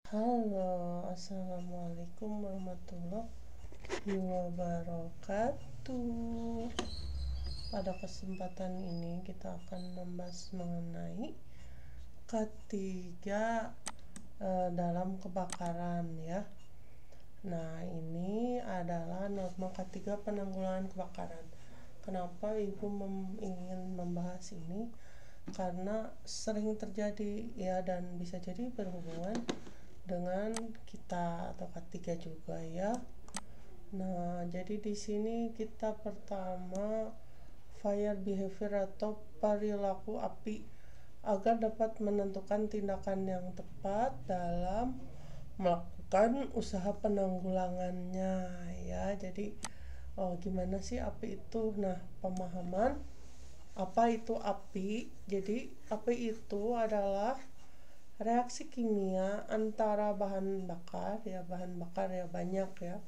Halo, assalamualaikum warahmatullahi wabarakatuh. Pada kesempatan ini kita akan membahas mengenai ketiga dalam kebakaran ya. Nah, ini adalah norma ketiga penanggulangan kebakaran. Kenapa Ibu ingin membahas ini? Karena sering terjadi ya, dan bisa jadi berhubungan dengan kita atau ketiga juga ya. Nah, jadi di sini kita pertama fire behavior atau perilaku api agar dapat menentukan tindakan yang tepat dalam melakukan usaha penanggulangannya ya. Jadi gimana sih api itu? Nah, pemahaman apa itu api. Jadi api itu adalah reaksi kimia antara bahan bakar ya banyak ya,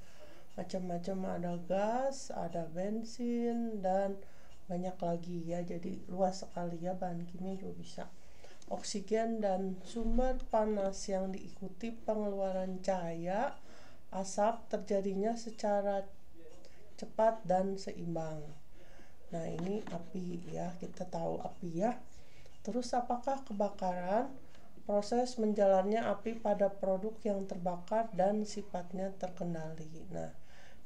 macam-macam, ada gas, ada bensin, dan banyak lagi ya. Jadi luas sekali ya, bahan kimia juga bisa oksigen dan sumber panas yang diikuti pengeluaran cahaya asap terjadinya secara cepat dan seimbang. Nah, ini api ya, kita tahu api ya. Terus apakah kebakaran? Proses menjalannya api pada produk yang terbakar dan sifatnya terkendali. Nah,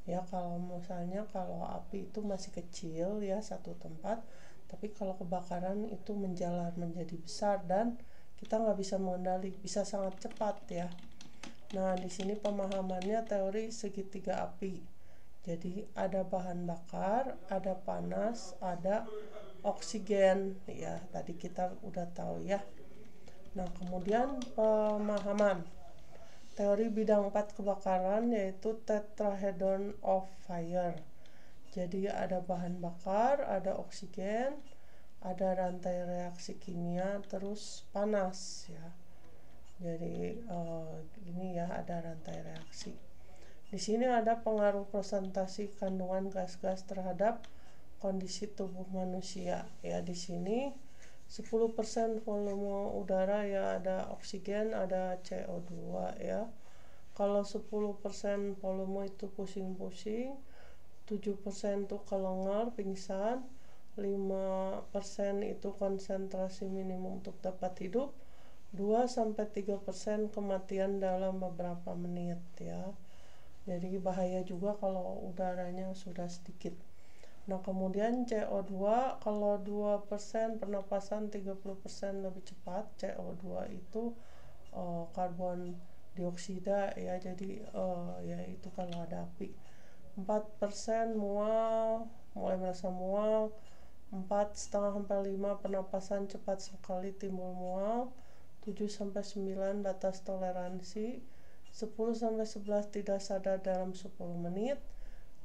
ya kalau misalnya kalau api itu masih kecil ya satu tempat, tapi kalau kebakaran itu menjalar menjadi besar dan kita nggak bisa mengendali, bisa sangat cepat ya. Nah, di sini pemahamannya teori segitiga api. Jadi ada bahan bakar, ada panas, ada oksigen ya. Tadi kita udah tahu ya. Nah, kemudian pemahaman teori bidang 4 kebakaran yaitu tetrahedron of fire. Jadi ada bahan bakar, ada oksigen, ada rantai reaksi kimia, terus panas ya. Jadi ini ya, ada rantai reaksi. Di sini ada pengaruh presentasi kandungan gas-gas terhadap kondisi tubuh manusia ya. Di sini 10% volume udara ya, ada oksigen, ada CO2 ya. Kalau 10% volume itu pusing-pusing, 7% itu kelengar, pingsan, 5% itu konsentrasi minimum untuk dapat hidup, 2-3% kematian dalam beberapa menit ya. Jadi bahaya juga kalau udaranya sudah sedikit. Nah, kemudian CO2, kalau 2% pernapasan 30% lebih cepat. CO2 itu karbon dioksida ya. Jadi ya itu kalau ada api. 4% mual, mulai merasa mual. 4,5-5 pernapasan cepat sekali timbul mual. 7-9 batas toleransi. 10-11 tidak sadar dalam 10 menit.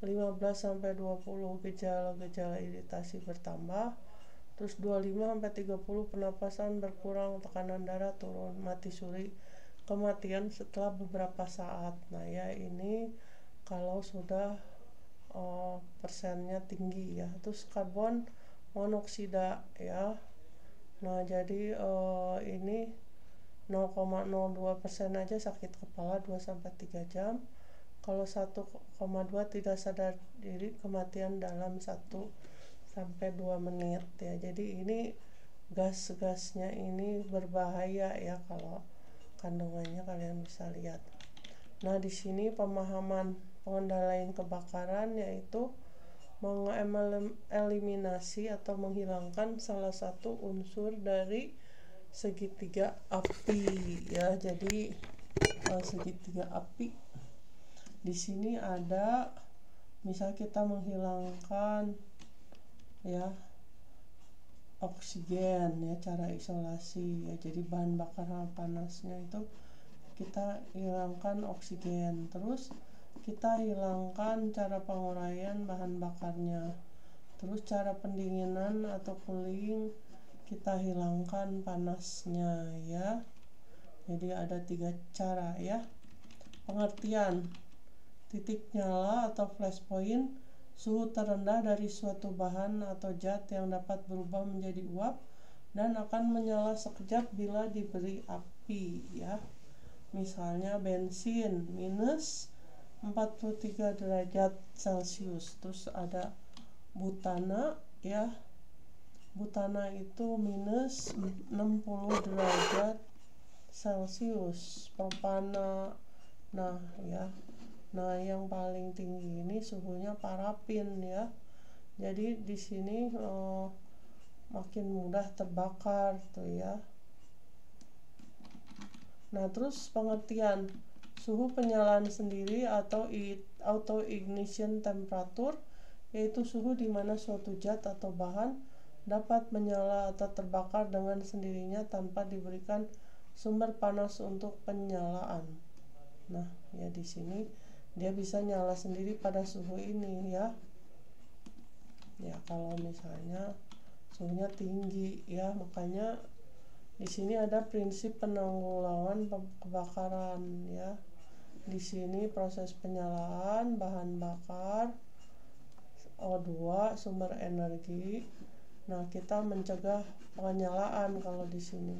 15-20 gejala-gejala iritasi bertambah. Terus 25-30 pernapasan berkurang, tekanan darah turun, mati suri, kematian setelah beberapa saat. Nah ya, ini kalau sudah persennya tinggi ya. Terus karbon monoksida ya. Nah, jadi ini 0,02% aja sakit kepala 2-3 jam. Kalau 1,2 tidak sadar diri, kematian dalam 1-2 menit ya. Jadi ini gas-gasnya ini berbahaya ya, kalau kandungannya kalian bisa lihat. Nah, di sini pemahaman pengendalian kebakaran yaitu mengeliminasi atau menghilangkan salah satu unsur dari segitiga api ya. Jadi segitiga api di sini ada, misal kita menghilangkan ya oksigen ya, cara isolasi ya. Jadi bahan bakar panasnya itu kita hilangkan oksigen, terus kita hilangkan cara penguraian bahan bakarnya, terus cara pendinginan atau cooling kita hilangkan panasnya ya. Jadi ada 3 cara ya. Pengertian: titik nyala atau flash point, suhu terendah dari suatu bahan atau zat yang dapat berubah menjadi uap dan akan menyala sekejap bila diberi api ya. Misalnya bensin minus 43 derajat Celcius. Terus ada butana ya. Butana itu minus 60 derajat Celcius. Propana, nah ya. Nah, yang paling tinggi ini suhunya parafin ya. Jadi di sini makin mudah terbakar tuh ya. Nah, terus pengertian suhu penyalaan sendiri atau auto ignition temperature, yaitu suhu di mana suatu zat atau bahan dapat menyala atau terbakar dengan sendirinya tanpa diberikan sumber panas untuk penyalaan. Nah, ya di sini dia bisa nyala sendiri pada suhu ini ya. Ya, kalau misalnya suhunya tinggi ya, makanya di sini ada prinsip penanggulangan kebakaran ya. Di sini proses penyalaan bahan bakar O2 sumber energi. Nah, kita mencegah penyalaan kalau di sini.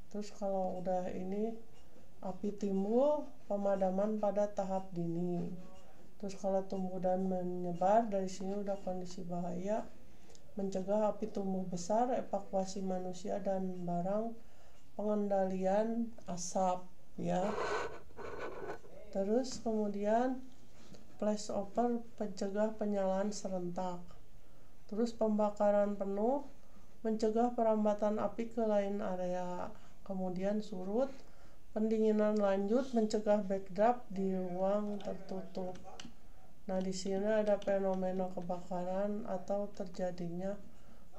Terus kalau udah ini api timbul, pemadaman pada tahap dini. Terus kalau tumbuh dan menyebar, dari sini udah kondisi bahaya. Mencegah api tumbuh besar, evakuasi manusia dan barang, pengendalian asap ya. Terus kemudian flashover, pencegah penyalaan serentak. Terus pembakaran penuh, mencegah perambatan api ke lain area. Kemudian surut, pendinginan lanjut, mencegah backdraft di ruang tertutup. Nah, di sini ada fenomena kebakaran atau terjadinya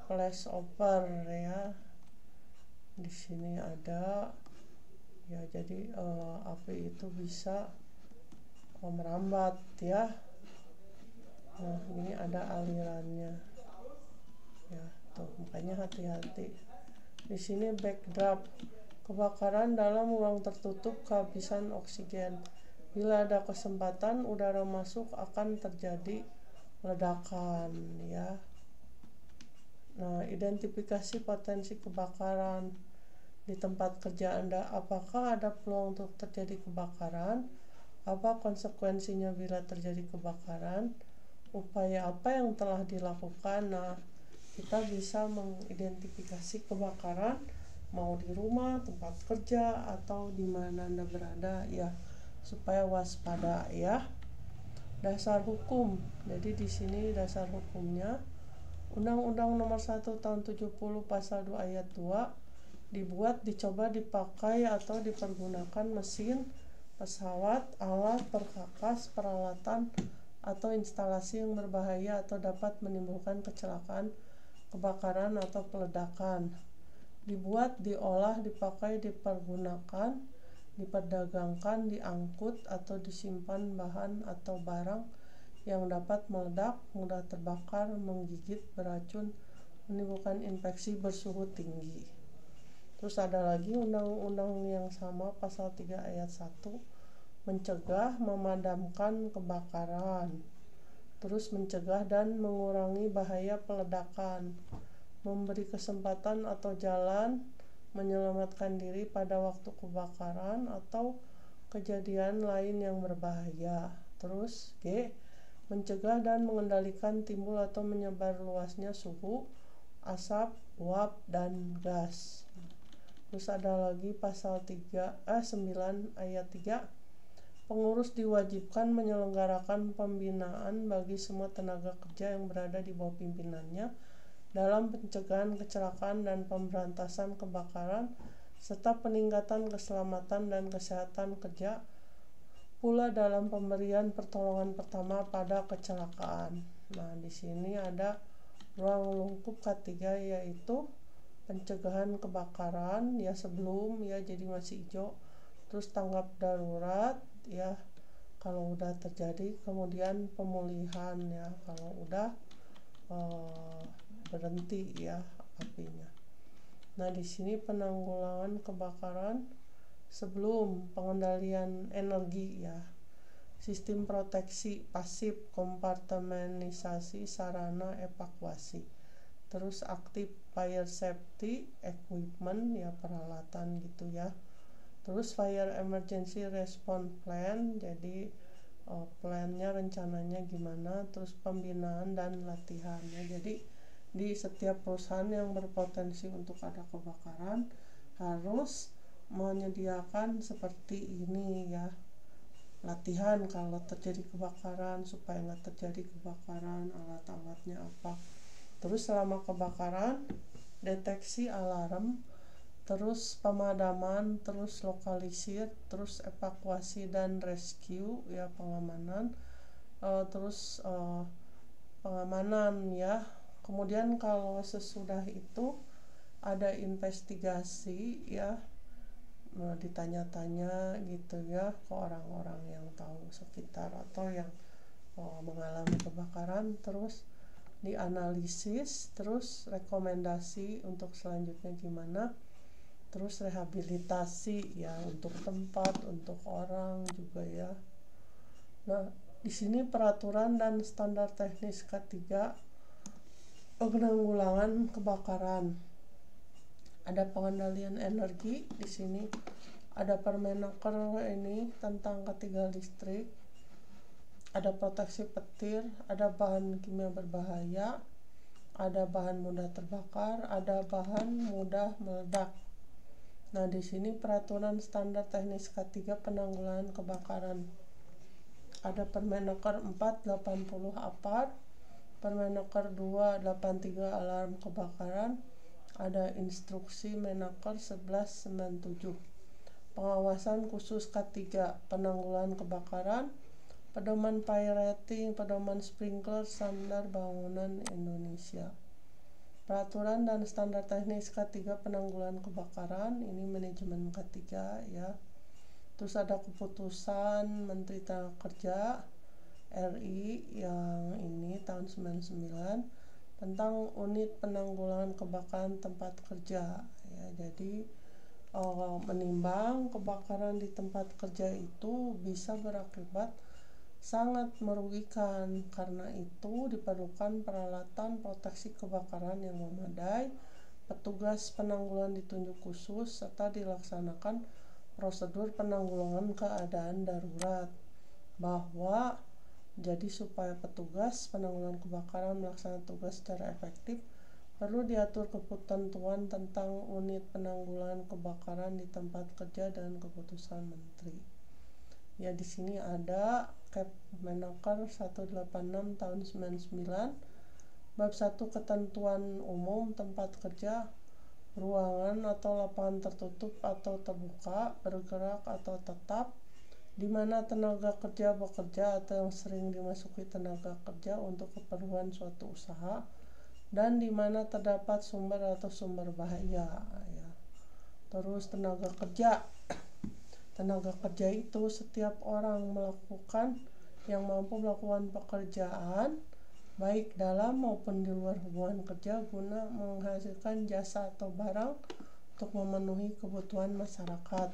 flashover ya. Di sini ada ya, jadi api itu bisa merambat ya. Nah, ini ada alirannya ya, tuh makanya hati-hati. Di sini backdraft, kebakaran dalam ruang tertutup kehabisan oksigen. Bila ada kesempatan udara masuk akan terjadi ledakan ya. Nah, identifikasi potensi kebakaran di tempat kerja Anda. Apakah ada peluang untuk terjadi kebakaran? Apa konsekuensinya bila terjadi kebakaran? Upaya apa yang telah dilakukan? Nah, kita bisa mengidentifikasi kebakaran mau di rumah, tempat kerja, atau di mana Anda berada ya, supaya waspada ya. Dasar hukum. Jadi di sini dasar hukumnya Undang-Undang Nomor 1 Tahun 70 Pasal 2 Ayat 2 dibuat, dicoba, dipakai atau dipergunakan mesin, pesawat, alat, perkakas, peralatan atau instalasi yang berbahaya atau dapat menimbulkan kecelakaan, kebakaran atau peledakan. Dibuat, diolah, dipakai, dipergunakan, diperdagangkan, diangkut atau disimpan bahan atau barang yang dapat meledak, mudah terbakar, menggigit, beracun, menimbulkan infeksi, bersuhu tinggi. Terus ada lagi undang-undang yang sama pasal 3 ayat 1, mencegah, memadamkan kebakaran. Terus mencegah dan mengurangi bahaya peledakan, memberi kesempatan atau jalan menyelamatkan diri pada waktu kebakaran atau kejadian lain yang berbahaya. Terus G, mencegah dan mengendalikan timbul atau menyebar luasnya suhu, asap, uap, dan gas. Terus ada lagi pasal 9 ayat 3, pengurus diwajibkan menyelenggarakan pembinaan bagi semua tenaga kerja yang berada di bawah pimpinannya dalam pencegahan kecelakaan dan pemberantasan kebakaran serta peningkatan keselamatan dan kesehatan kerja, pula dalam pemberian pertolongan pertama pada kecelakaan. Nah, di sini ada ruang lingkup ketiga, yaitu pencegahan kebakaran ya, sebelum ya, jadi masih hijau. Terus tanggap darurat ya kalau udah terjadi, kemudian pemulihan ya kalau udah berhenti ya apinya. Nah, di sini penanggulangan kebakaran sebelum, pengendalian energi ya, sistem proteksi pasif, kompartementalisasi sarana evakuasi, terus aktif fire safety equipment ya, peralatan gitu ya. Terus Fire Emergency Response Plan, jadi plannya, rencananya gimana, terus pembinaan dan latihannya. Jadi di setiap perusahaan yang berpotensi untuk ada kebakaran harus menyediakan seperti ini ya, latihan kalau terjadi kebakaran, supaya nggak terjadi kebakaran, alat-alatnya apa. Terus selama kebakaran, deteksi alarm, terus pemadaman, terus lokalisir, terus evakuasi dan rescue ya, pengamanan, terus pengamanan ya. Kemudian kalau sesudah itu ada investigasi ya, ditanya-tanya gitu ya ke orang-orang yang tahu sekitar atau yang mengalami kebakaran, terus dianalisis, terus rekomendasi untuk selanjutnya gimana, terus rehabilitasi ya, untuk tempat, untuk orang juga ya. Nah, di sini peraturan dan standar teknis K3 penanggulangan kebakaran. Ada pengendalian energi di sini, ada Permenaker ini tentang ketiga listrik, ada proteksi petir, ada bahan kimia berbahaya, ada bahan mudah terbakar, ada bahan mudah meledak. Nah, di sini peraturan standar teknis K3 penanggulangan kebakaran. Ada Permenaker 480 APAR, Permenaker 283 alarm kebakaran, ada instruksi Menaker 1197. Pengawasan khusus K3 penanggulangan kebakaran, pedoman fire rating, pedoman sprinkler standar bangunan Indonesia. Peraturan dan standar teknis K3 penanggulangan kebakaran, ini manajemen K3 ya. Terus ada keputusan Menteri Tenaga RI yang ini tahun 99 tentang unit penanggulangan kebakaran tempat kerja ya. Jadi menimbang kebakaran di tempat kerja itu bisa berakibat sangat merugikan, karena itu diperlukan peralatan proteksi kebakaran yang memadai, petugas penanggulangan ditunjuk khusus, serta dilaksanakan prosedur penanggulangan keadaan darurat. Bahwa jadi supaya petugas penanggulangan kebakaran melaksanakan tugas secara efektif, perlu diatur ketentuan tentang unit penanggulangan kebakaran di tempat kerja dan keputusan menteri. Ya, di sini ada Menaker 186 tahun 99, bab 1 ketentuan umum tempat kerja, ruangan atau lapangan tertutup atau terbuka, bergerak atau tetap, di mana tenaga kerja bekerja atau yang sering dimasuki tenaga kerja untuk keperluan suatu usaha, dan di mana terdapat sumber atau sumber bahaya ya. Terus tenaga kerja itu setiap orang melakukan yang mampu melakukan pekerjaan baik dalam maupun di luar hubungan kerja guna menghasilkan jasa atau barang untuk memenuhi kebutuhan masyarakat.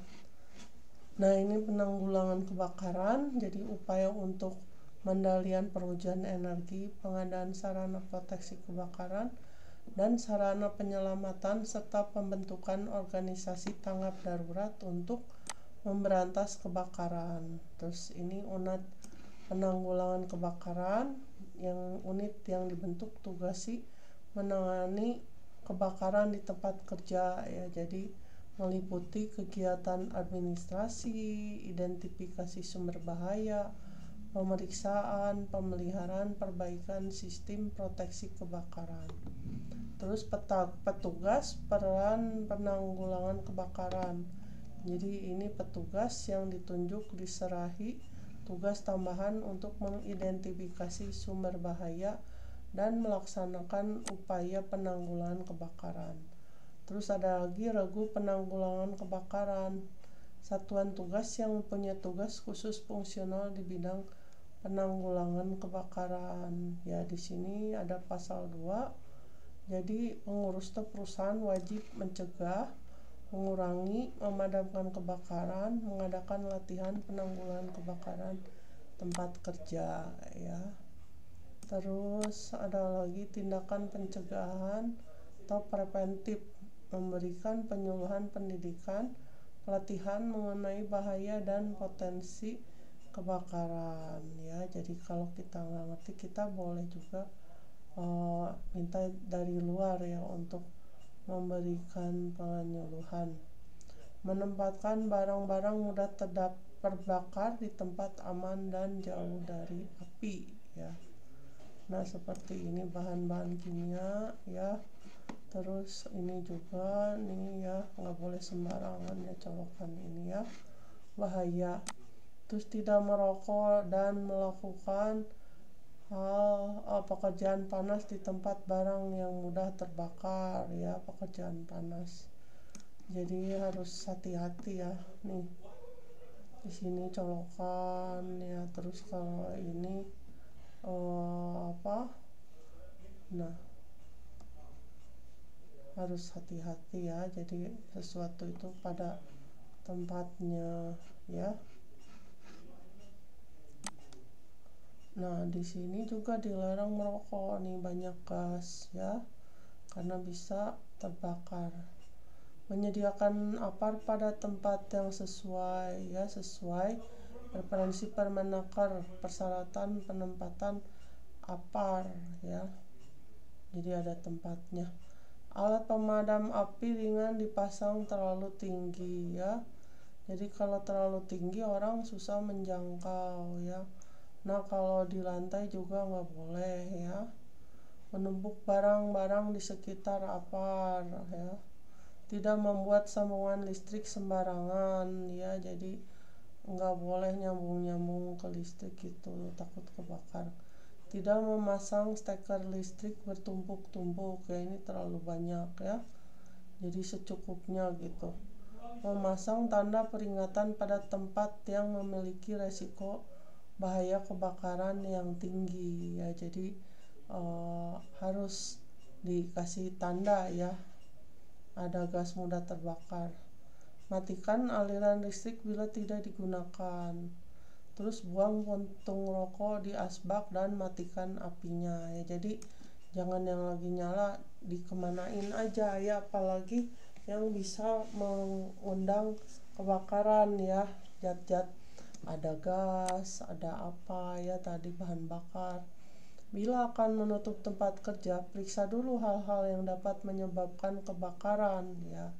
Nah, ini penanggulangan kebakaran, jadi upaya untuk pengendalian perubahan energi, pengadaan sarana proteksi kebakaran, dan sarana penyelamatan, serta pembentukan organisasi tanggap darurat untuk memberantas kebakaran. Terus ini unit penanggulangan kebakaran, yang unit yang dibentuk tugasi menangani kebakaran di tempat kerja ya. Jadi meliputi kegiatan administrasi, identifikasi sumber bahaya, pemeriksaan, pemeliharaan, perbaikan sistem proteksi kebakaran. Terus petugas peran penanggulangan kebakaran. Jadi ini petugas yang ditunjuk diserahi tugas tambahan untuk mengidentifikasi sumber bahaya dan melaksanakan upaya penanggulangan kebakaran. Terus ada lagi regu penanggulangan kebakaran, satuan tugas yang mempunyai tugas khusus fungsional di bidang penanggulangan kebakaran. Ya, di sini ada pasal 2. Jadi pengurus perusahaan wajib mencegah, mengurangi, memadamkan kebakaran, mengadakan latihan penanggulangan kebakaran tempat kerja ya. Terus ada lagi tindakan pencegahan atau preventif, memberikan penyuluhan pendidikan, pelatihan mengenai bahaya dan potensi kebakaran ya. Jadi kalau kita nggak ngerti, kita boleh juga minta dari luar ya untuk memberikan penyuluhan. Menempatkan barang-barang mudah terbakar di tempat aman dan jauh dari api ya. Nah seperti ini bahan-bahan kimia ya. Terus ini juga nih ya, nggak boleh sembarangan ya colokan ini ya, bahaya. Terus tidak merokok dan melakukan pekerjaan panas di tempat barang yang mudah terbakar ya, pekerjaan panas. Jadi harus hati-hati ya. Nih di sini colokan ya. Terus kalau ini nah harus hati-hati ya. Jadi sesuatu itu pada tempatnya ya. Nah di sini juga dilarang merokok nih, banyak gas ya karena bisa terbakar. Menyediakan apar pada tempat yang sesuai ya, sesuai referensi Permenaker persyaratan penempatan apar ya. Jadi ada tempatnya. Alat pemadam api ringan dipasang terlalu tinggi ya. Jadi kalau terlalu tinggi orang susah menjangkau ya. Nah kalau di lantai juga nggak boleh ya. Menumpuk barang-barang di sekitar apar ya. Tidak membuat sambungan listrik sembarangan ya. Jadi nggak boleh nyambung-nyambung ke listrik itu, takut kebakar. Tidak memasang steker listrik bertumpuk-tumpuk ya, ini terlalu banyak ya. Jadi secukupnya gitu. Memasang tanda peringatan pada tempat yang memiliki resiko bahaya kebakaran yang tinggi ya. Jadi harus dikasih tanda ya, ada gas mudah terbakar. Matikan aliran listrik bila tidak digunakan. Terus buang puntung rokok di asbak dan matikan apinya ya. Jadi jangan yang lagi nyala dikemanain aja ya, apalagi yang bisa mengundang kebakaran ya. Zat-zat, ada gas, ada apa ya tadi, bahan bakar. Bila akan menutup tempat kerja, periksa dulu hal-hal yang dapat menyebabkan kebakaran ya.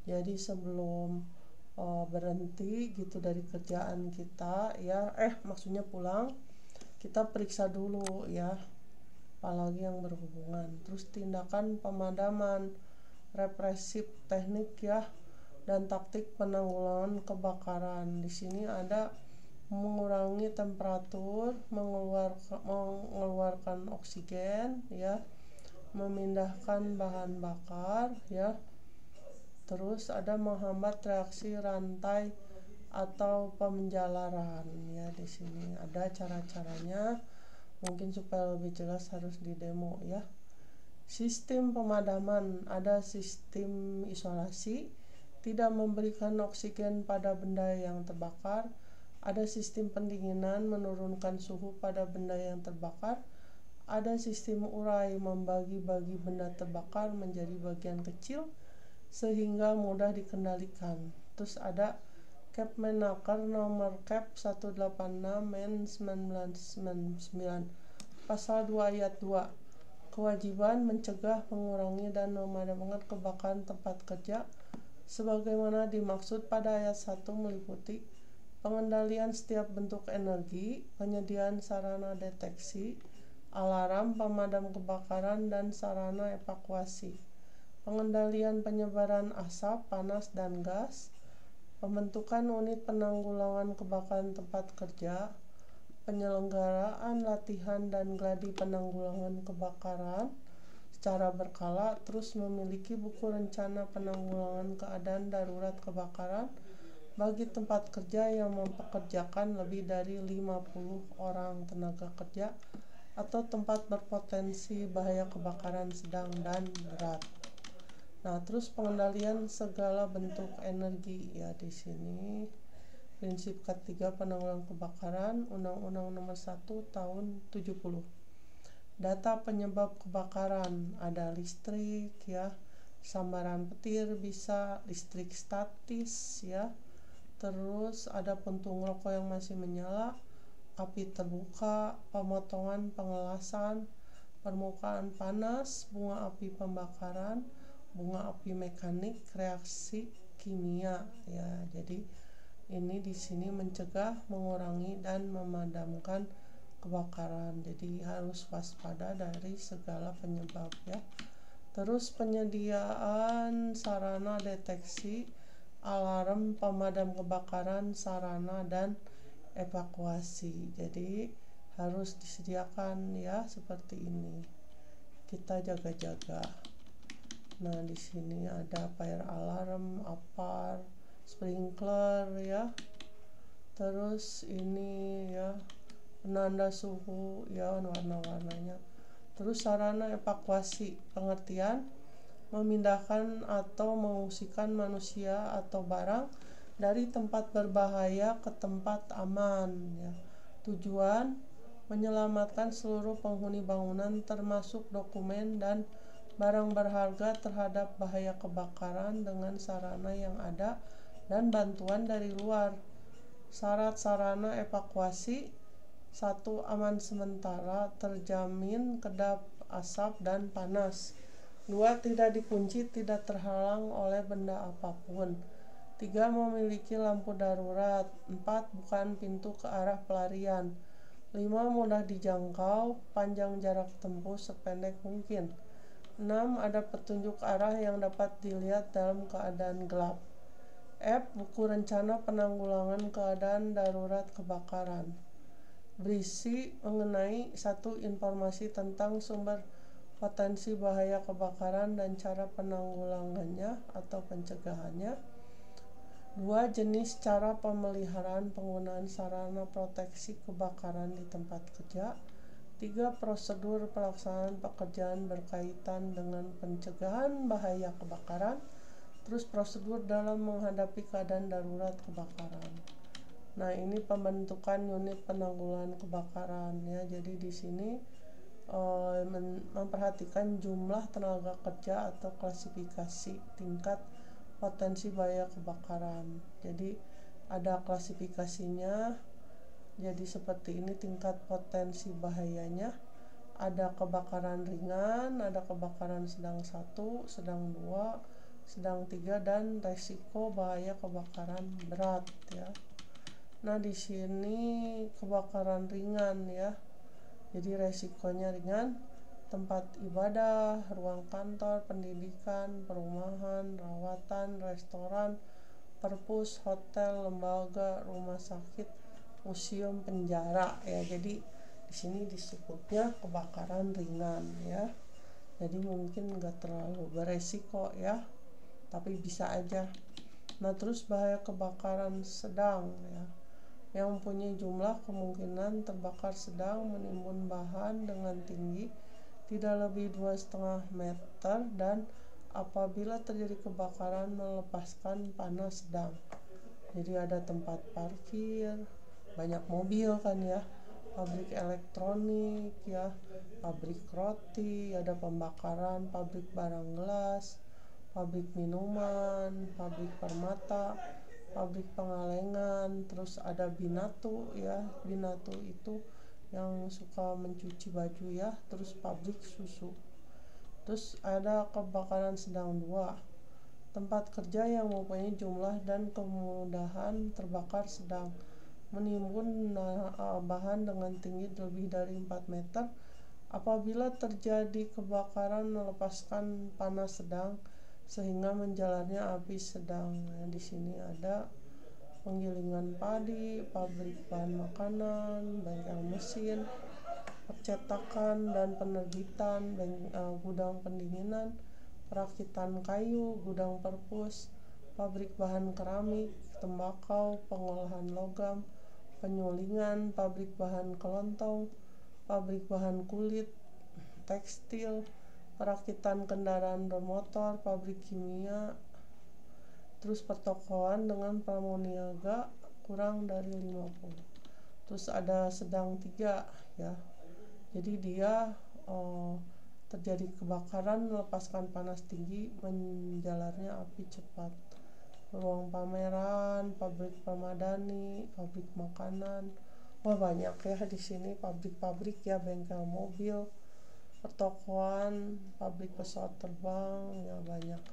Jadi sebelum berhenti gitu dari kerjaan kita ya, maksudnya pulang, kita periksa dulu ya, apalagi yang berhubungan. Terus tindakan pemadaman, represif, teknik ya, dan taktik penanggulangan kebakaran. Di sini ada mengurangi temperatur, mengeluarkan oksigen ya, memindahkan bahan bakar ya. Terus ada menghambat reaksi rantai atau pemenjalaran ya. Di sini ada cara-caranya, mungkin supaya lebih jelas harus di demo ya. Sistem pemadaman, ada sistem isolasi, tidak memberikan oksigen pada benda yang terbakar. Ada sistem pendinginan, menurunkan suhu pada benda yang terbakar. Ada sistem urai, membagi-bagi benda terbakar menjadi bagian kecil sehingga mudah dikendalikan. Terus ada Kepmenaker nomor Kep 186/1999 pasal 2 ayat 2, kewajiban mencegah, mengurangi, dan memadamkan kebakaran tempat kerja sebagaimana dimaksud pada ayat 1 meliputi pengendalian setiap bentuk energi, penyediaan sarana deteksi, alarm, pemadam kebakaran, dan sarana evakuasi, pengendalian penyebaran asap, panas, dan gas, pembentukan unit penanggulangan kebakaran tempat kerja, penyelenggaraan latihan dan gladi penanggulangan kebakaran secara berkala, terus memiliki buku rencana penanggulangan keadaan darurat kebakaran bagi tempat kerja yang mempekerjakan lebih dari 50 orang tenaga kerja atau tempat berpotensi bahaya kebakaran sedang dan berat. Nah, terus pengendalian segala bentuk energi ya. Di sini prinsip ketiga penanggulangan kebakaran, Undang-Undang Nomor 1 Tahun 70. Data penyebab kebakaran, ada listrik ya, sambaran petir bisa, listrik statis ya. Terus ada puntung rokok yang masih menyala, api terbuka, pemotongan pengelasan, permukaan panas, bunga api pembakaran, bunga api mekanik, reaksi kimia ya. Jadi ini di sini mencegah, mengurangi dan memadamkan kebakaran. Jadi harus waspada dari segala penyebab ya. Terus penyediaan sarana deteksi, alarm, pemadam kebakaran, sarana dan evakuasi. Jadi harus disediakan ya seperti ini. Kita jaga-jaga. Nah, di sini ada fire alarm, APAR, sprinkler ya. Terus ini ya penanda suhu ya, warna-warnanya. Terus sarana evakuasi, pengertian memindahkan atau mengungsikan manusia atau barang dari tempat berbahaya ke tempat aman ya. Tujuan menyelamatkan seluruh penghuni bangunan termasuk dokumen dan barang berharga terhadap bahaya kebakaran dengan sarana yang ada dan bantuan dari luar. Syarat sarana evakuasi: 1. Aman sementara, terjamin kedap asap dan panas. 2. Tidak dikunci, tidak terhalang oleh benda apapun. 3. Memiliki lampu darurat. 4. Bukan pintu ke arah pelarian. 5. Mudah dijangkau, panjang jarak tempuh sependek mungkin. 6. Ada petunjuk arah yang dapat dilihat dalam keadaan gelap. F. Buku rencana penanggulangan keadaan darurat kebakaran. Berisi mengenai 1. Informasi tentang sumber potensi bahaya kebakaran dan cara penanggulangannya atau pencegahannya. 2. Jenis cara pemeliharaan penggunaan sarana proteksi kebakaran di tempat kerja. 3. Prosedur pelaksanaan pekerjaan berkaitan dengan pencegahan bahaya kebakaran. Terus prosedur dalam menghadapi keadaan darurat kebakaran. Nah, ini pembentukan unit penanggulangan kebakaran ya. Jadi di sini memperhatikan jumlah tenaga kerja atau klasifikasi tingkat potensi bahaya kebakaran. Jadi ada klasifikasinya. Jadi seperti ini tingkat potensi bahayanya. Ada kebakaran ringan, ada kebakaran sedang 1, sedang 2, sedang 3, dan resiko bahaya kebakaran berat ya. Nah, di sini kebakaran ringan ya. Jadi resikonya ringan: tempat ibadah, ruang kantor, pendidikan, perumahan, rawatan, restoran, perpus, hotel, lembaga, rumah sakit, museum, penjara ya. Jadi di sini disebutnya kebakaran ringan ya. Jadi mungkin enggak terlalu beresiko ya, tapi bisa aja. Nah, terus bahaya kebakaran sedang ya, yang mempunyai jumlah kemungkinan terbakar sedang, menimbun bahan dengan tinggi tidak lebih 2,5 meter, dan apabila terjadi kebakaran melepaskan panas sedang. Jadi ada tempat parkir, banyak mobil kan ya, pabrik elektronik ya, pabrik roti, ada pembakaran, pabrik barang gelas, pabrik minuman, pabrik permata, pabrik pengalengan. Terus ada binatu ya, binatu itu yang suka mencuci baju ya. Terus pabrik susu. Terus ada kebakaran sedang 2, tempat kerja yang mempunyai jumlah dan kemudahan terbakar sedang, menimbun bahan dengan tinggi lebih dari 4 meter. Apabila terjadi kebakaran melepaskan panas sedang sehingga menjalarnya api sedang. Nah, di sini ada penggilingan padi, pabrik bahan makanan, bengkel mesin, percetakan dan penerbitan, gudang pendinginan, perakitan kayu, gudang perpus, pabrik bahan keramik, tembakau, pengolahan logam, penyulingan, pabrik bahan kelontong, pabrik bahan kulit, tekstil, perakitan kendaraan bermotor, pabrik kimia. Terus pertokoan dengan pramoniaga kurang dari 50. Terus ada sedang 3 ya. Jadi dia terjadi kebakaran melepaskan panas tinggi, menjalarnya api cepat. Ruang pameran, pabrik permadani, pabrik makanan. Wah, banyak ya di sini, pabrik-pabrik ya, bengkel mobil, pertokoan, pabrik pesawat terbang, ya banyak.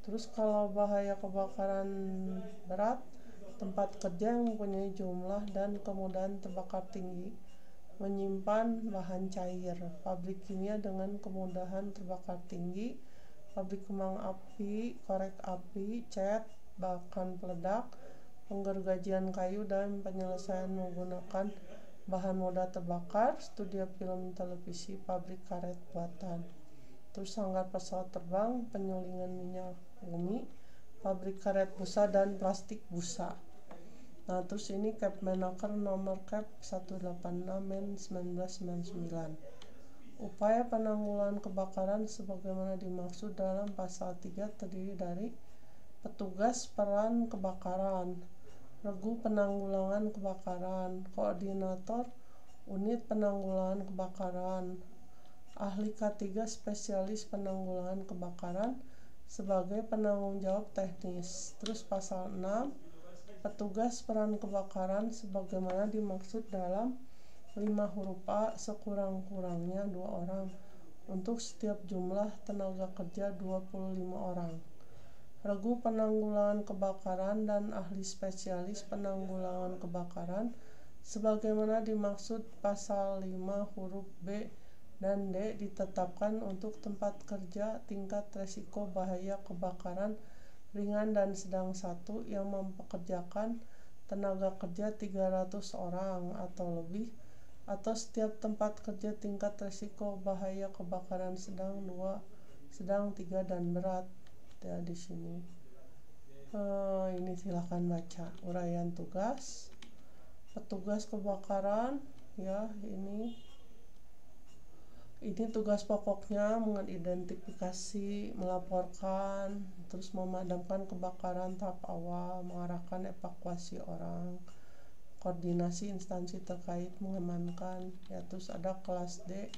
Terus kalau bahaya kebakaran berat, tempat kerja yang mempunyai jumlah dan kemudahan terbakar tinggi, menyimpan bahan cair, pabrik kimia dengan kemudahan terbakar tinggi, pabrik kembang api, korek api, cat, bahan peledak, penggergajian kayu dan penyelesaian menggunakan bahan mudah terbakar, studio film televisi, pabrik karet buatan. Terus hanggar pesawat terbang, penyulingan minyak bumi, pabrik karet busa dan plastik busa. Nah, terus ini Kepmenaker nomor Kep 186/1999. Upaya penanggulangan kebakaran sebagaimana dimaksud dalam pasal 3 terdiri dari petugas peran kebakaran, regu penanggulangan kebakaran, koordinator unit penanggulangan kebakaran, ahli K3 spesialis penanggulangan kebakaran sebagai penanggung jawab teknis. Terus pasal 6, petugas peran kebakaran sebagaimana dimaksud dalam 5 huruf A sekurang-kurangnya 2 orang untuk setiap jumlah tenaga kerja 25 orang. Regu penanggulangan kebakaran dan ahli spesialis penanggulangan kebakaran sebagaimana dimaksud pasal 5 huruf B dan D ditetapkan untuk tempat kerja tingkat resiko bahaya kebakaran ringan dan sedang 1 yang mempekerjakan tenaga kerja 300 orang atau lebih, atau setiap tempat kerja tingkat resiko bahaya kebakaran sedang 2, sedang 3 dan berat. Ya, di sini. Ini silahkan baca uraian tugas. Petugas kebakaran, ya, ini tugas pokoknya mengidentifikasi, melaporkan, terus memadamkan kebakaran tahap awal, mengarahkan evakuasi orang, koordinasi instansi terkait mengamankan. Ya, terus ada kelas D,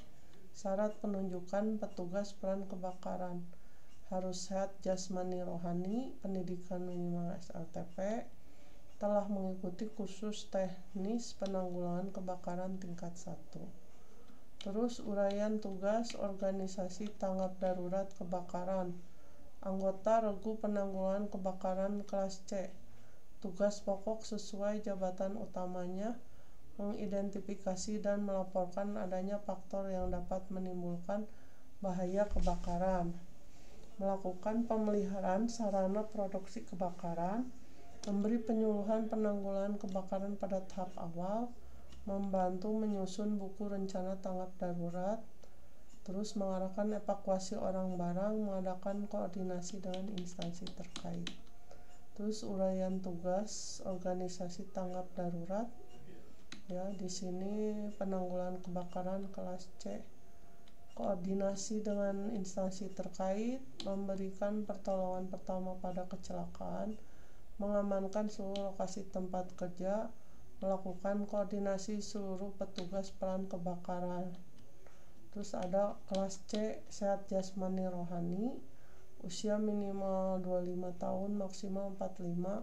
syarat penunjukan petugas peran kebakaran. Harus sehat jasmani rohani, pendidikan minimal SLTP, telah mengikuti kursus teknis penanggulangan kebakaran tingkat 1. Terus uraian tugas organisasi tanggap darurat kebakaran. Anggota regu penanggulangan kebakaran kelas C. Tugas pokok sesuai jabatan utamanya, mengidentifikasi dan melaporkan adanya faktor yang dapat menimbulkan bahaya kebakaran, melakukan pemeliharaan sarana produksi kebakaran, memberi penyuluhan penanggulangan kebakaran pada tahap awal, membantu menyusun buku rencana tanggap darurat, terus mengarahkan evakuasi orang barang, mengadakan koordinasi dengan instansi terkait. Terus uraian tugas organisasi tanggap darurat, ya, di sini penanggulangan kebakaran kelas C, koordinasi dengan instansi terkait, memberikan pertolongan pertama pada kecelakaan, mengamankan seluruh lokasi tempat kerja, melakukan koordinasi seluruh petugas peran kebakaran. Terus ada kelas C, sehat jasmani rohani, usia minimal 25 tahun, maksimal 45,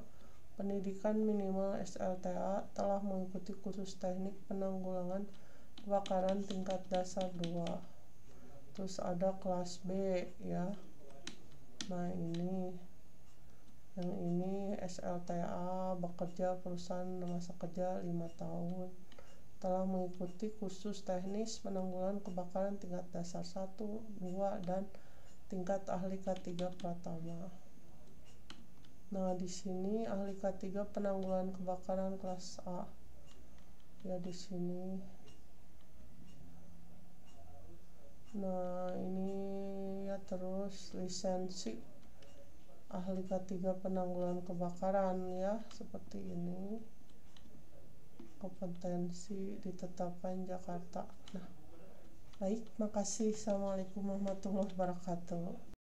pendidikan minimal SLTA, telah mengikuti kursus teknik penanggulangan kebakaran tingkat dasar 2. Terus ada kelas B, ya. Nah, yang ini SLTA, bekerja perusahaan masa kerja 5 tahun, telah mengikuti kursus teknis penanggulangan kebakaran tingkat dasar 1, 2, dan tingkat ahli K3 Pratama. Nah, di sini ahli K3 penanggulangan kebakaran kelas A. Ya, di sini. Nah, ini ya, terus lisensi ahli K3 penanggulangan kebakaran, ya, seperti ini. Kompetensi ditetapkan Jakarta. Nah, baik, makasih. Assalamualaikum warahmatullahi wabarakatuh.